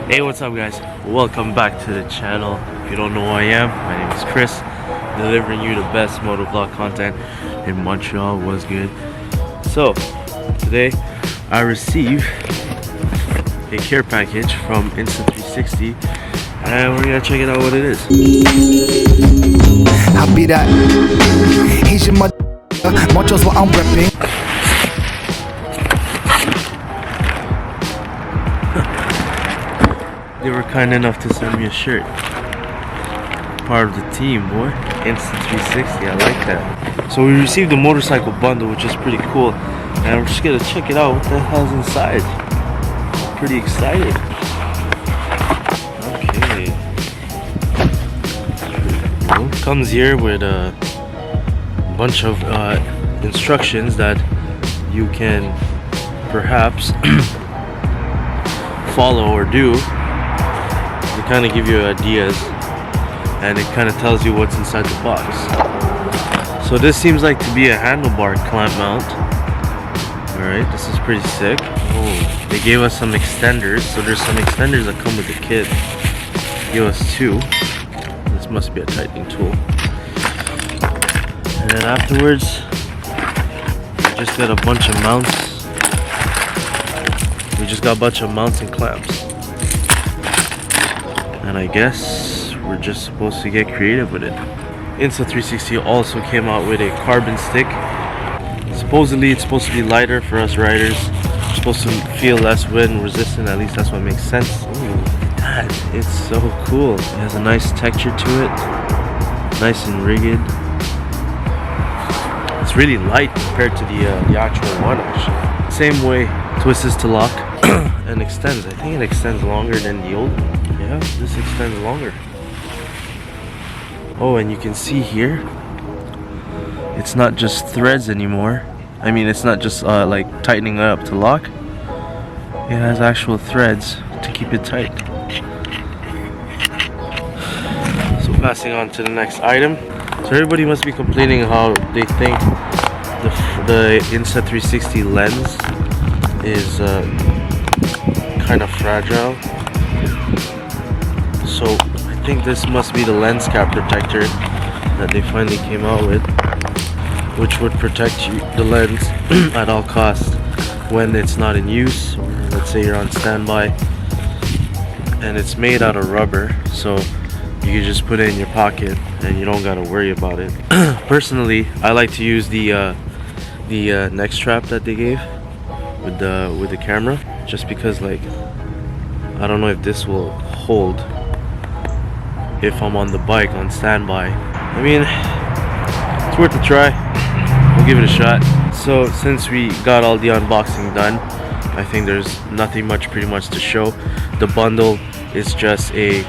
Hey, what's up guys? Welcome back to the channel. If you don't know who I am, my name is Chris, delivering you the best motovlog content in Montreal. Was good. So today I receive a care package from Insta360 and we're gonna check it out what it is. I'll be that Asian mother, Montreal's what I'm repping. They were kind enough to send me a shirt. Part of the team, boy. Insta360, I like that. So we received a motorcycle bundle, which is pretty cool. And we're just gonna check it out. What the hell's inside? I'm pretty excited. Okay. Well, comes here with a bunch of instructions that you can perhaps follow or do. They kind of give you ideas and it kind of tells you what's inside the box. So this seems like to be a handlebar clamp mount. Alright, this is pretty sick. Oh, they gave us some extenders. So there's some extenders that come with the kit. They gave us 2. This must be a tightening tool. And then afterwards, we just got a bunch of mounts. We just got a bunch of mounts and clamps. And I guess we're just supposed to get creative with it. Insta360 also came out with a carbon stick. Supposedly it's supposed to be lighter for us riders. It's supposed to feel less wind resistant, at least that's what makes sense. Ooh, look at that. It's so cool. It has a nice texture to it. Nice and rigid. It's really light compared to the actual one actually. Same way, twists to lock and extends. I think it extends longer than the old one. Yeah, this extends longer. Oh, and you can see here, it's not just threads anymore. I mean, it's not just like tightening it up to lock. It has actual threads to keep it tight. So passing on to the next item. So everybody must be complaining how they think the Insta360 lens is kind of fragile. So I think this must be the lens cap protector that they finally came out with, which would protect you, the lens at all costs when it's not in use, or let's say you're on standby. And it's made out of rubber, so you can just put it in your pocket and you don't gotta worry about it. Personally, I like to use the neck strap that they gave with the camera, just because, like, I don't know if this will hold if I'm on the bike on standby. I mean, it's worth a try. We'll give it a shot. So since we got all the unboxing done, I think there's nothing much pretty much to show. The bundle is just a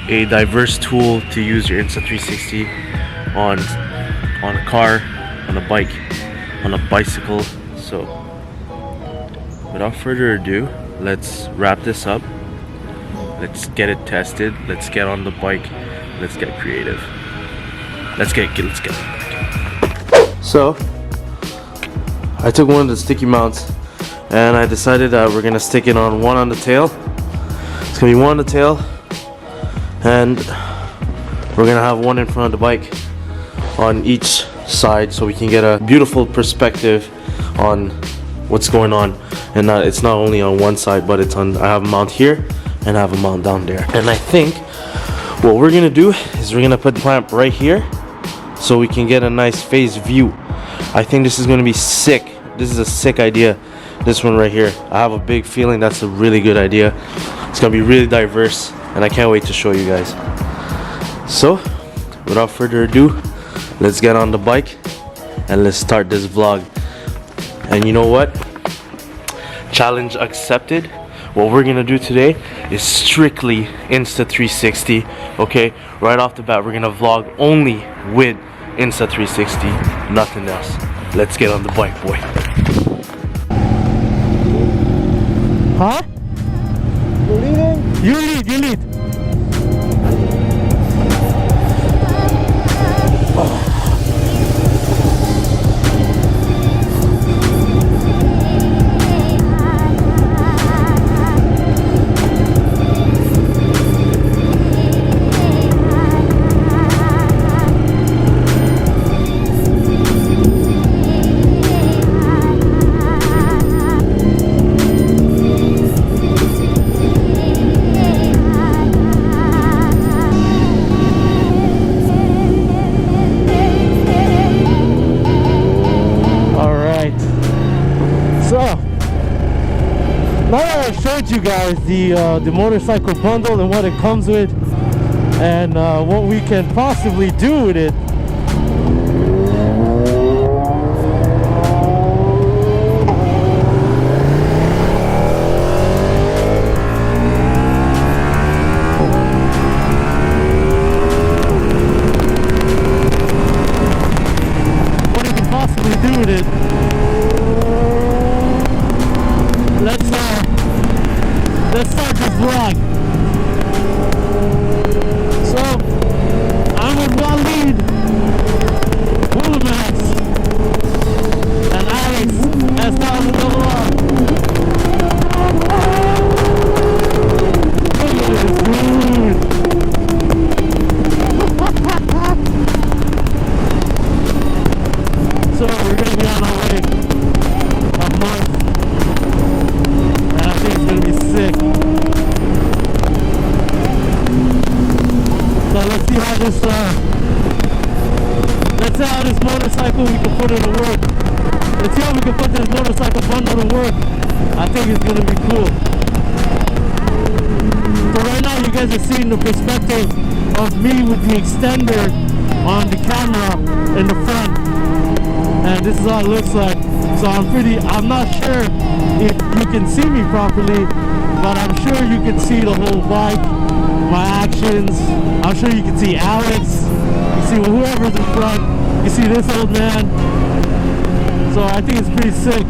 diverse tool to use your Insta360 on a car, on a bike, on a bicycle. So without further ado, let's wrap this up. Let's get it tested. Let's get on the bike. Let's get creative. Let's get. So I took one of the sticky mounts and I decided that we're gonna stick it on one on the tail. It's gonna be one on the tail, and we're gonna have one in front of the bike on each side, so we can get a beautiful perspective on what's going on. And it's not only on one side, but it's on. I have a mount here and I have a mount down there. And I think what we're gonna do is we're gonna put the clamp right here so we can get a nice phase view. I think this is gonna be sick. This is a sick idea, this one right here. I have a big feeling that's a really good idea. It's gonna be really diverse and I can't wait to show you guys. So without further ado, let's get on the bike and let's start this vlog. And you know what? Challenge accepted. What we're gonna do today is strictly Insta360. Okay, right off the bat, we're gonna vlog only with Insta360, nothing else. Let's get on the bike, boy. Huh? You leading? You lead, you lead. Oh. I showed you guys the motorcycle bundle and what it comes with, and what we can possibly do with it. Do with it. Let's start this vlog. So I'm with Waleed, Hulumax, and Alex S1000. Look at this dude. So we're gonna be on our way a month, and I think it's gonna be sick. So let's see how this motorcycle we can put it to work. Let's see how we can put this motorcycle bundle to work. I think it's gonna be cool. So right now you guys are seeing the perspective of me with the extender on the camera in the front. And this is how it looks like. So I'm not sure if you can see me properly, but I'm sure you can see the whole bike, my actions. I'm sure you can see Alex, you see whoever's in front, you see this old man. So I think it's pretty sick.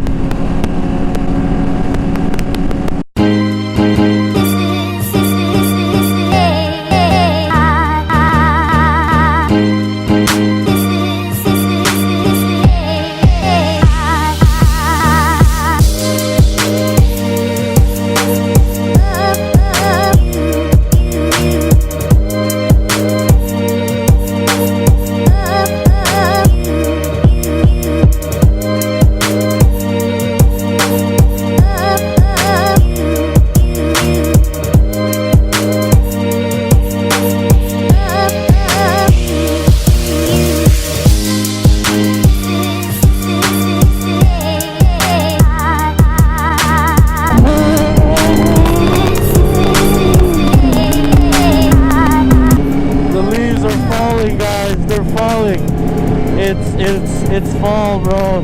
It's fall, bro.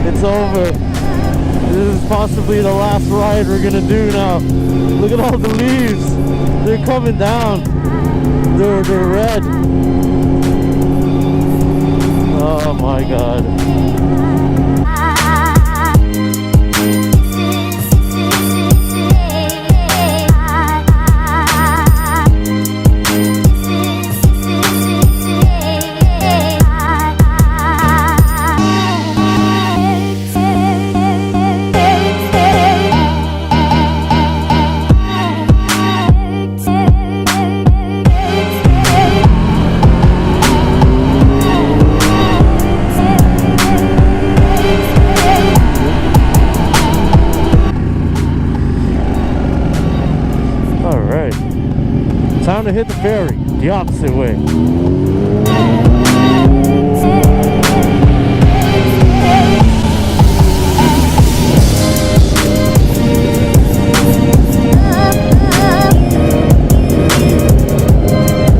It's over. This is possibly the last ride we're gonna do now. Look at all the leaves. They're coming down. They're red. Oh my god. Time to hit the ferry, the opposite way.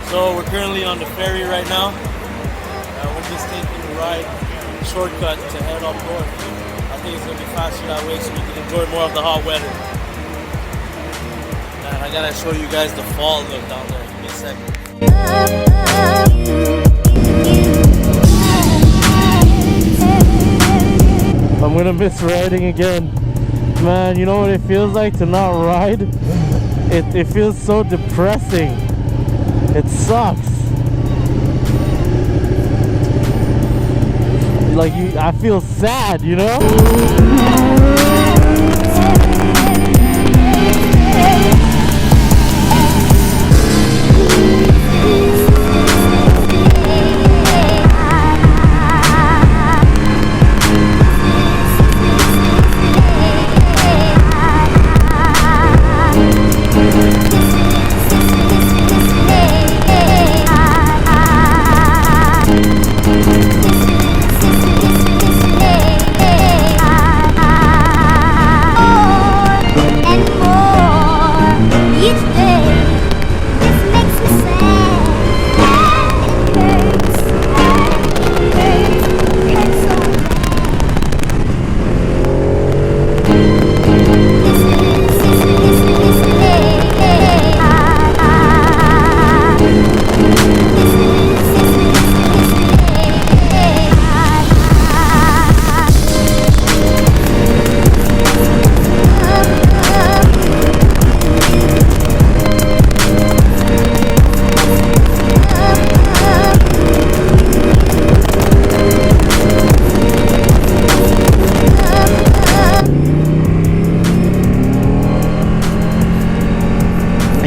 So we're currently on the ferry right now. We're just taking a ride, shortcut to head up north. I think it's going to be faster that way so we can enjoy more of the hot weather. Man, I gotta show you guys the fall look down there. Give me a second. I'm gonna miss riding again. Man, you know what it feels like to not ride? It feels so depressing. It sucks. Like I feel sad, you know?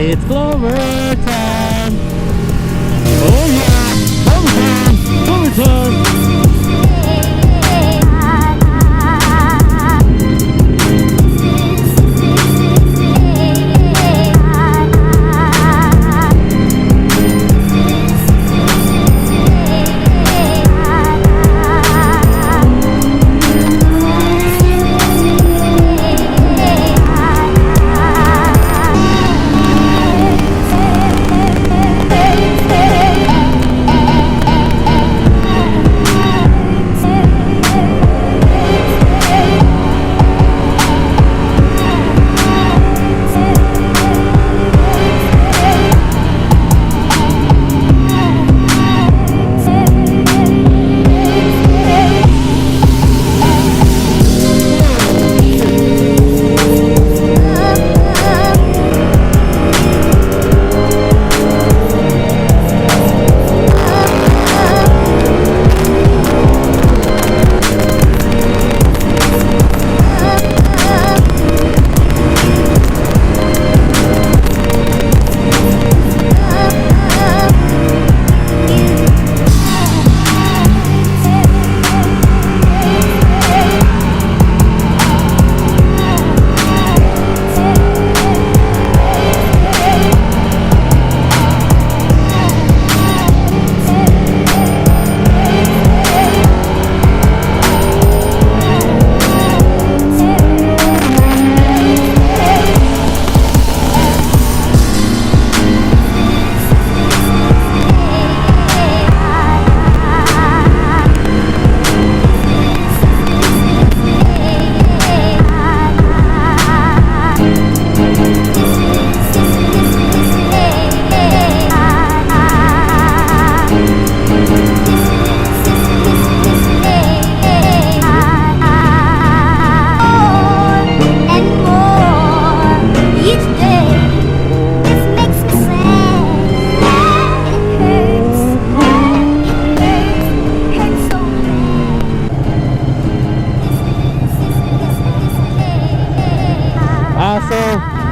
It's Clover time. Oh yeah, Clover time, Clover time.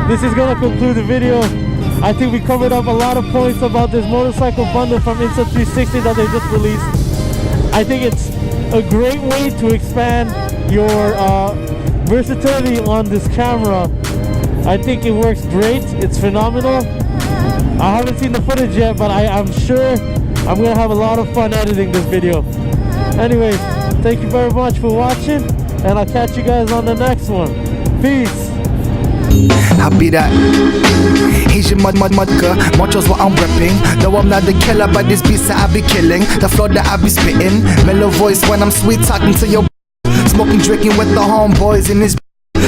This is gonna conclude the video. I think we covered up a lot of points about this motorcycle bundle from Insta360 that they just released. I think it's a great way to expand your versatility on this camera. I think it works great. It's phenomenal. I haven't seen the footage yet, but I'm sure I'm gonna have a lot of fun editing this video. Anyways, thank you very much for watching, and I'll catch you guys on the next one. Peace. I be that Asian mudka, muchos what I'm repping. Though I'm not the killer, but this beats that I be killing. The flow that I be spitting, mellow voice when I'm sweet talking to your smoking, drinking with the homeboys in this.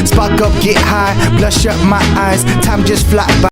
Spark up, get high, blush up my eyes. Time just fly by.